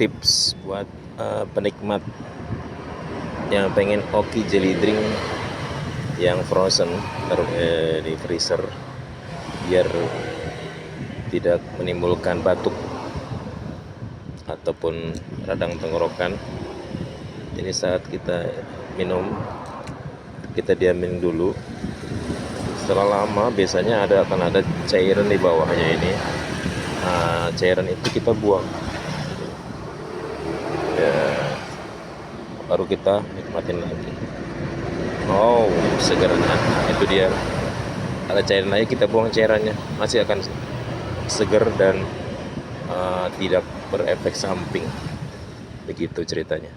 tips buat penikmat yang pengen Oki jelly drink yang frozen, taruh di freezer biar tidak menimbulkan batuk ataupun radang tenggorokan. Jadi saat kita minum, kita diamin dulu. Setelah lama biasanya akan ada cairan di bawahnya ini. Cairan itu kita buang ya, baru kita nikmatin lagi. Segernya itu dia. Ada cairan lagi, kita buang cairannya, masih akan seger dan tidak berefek samping. Begitu ceritanya.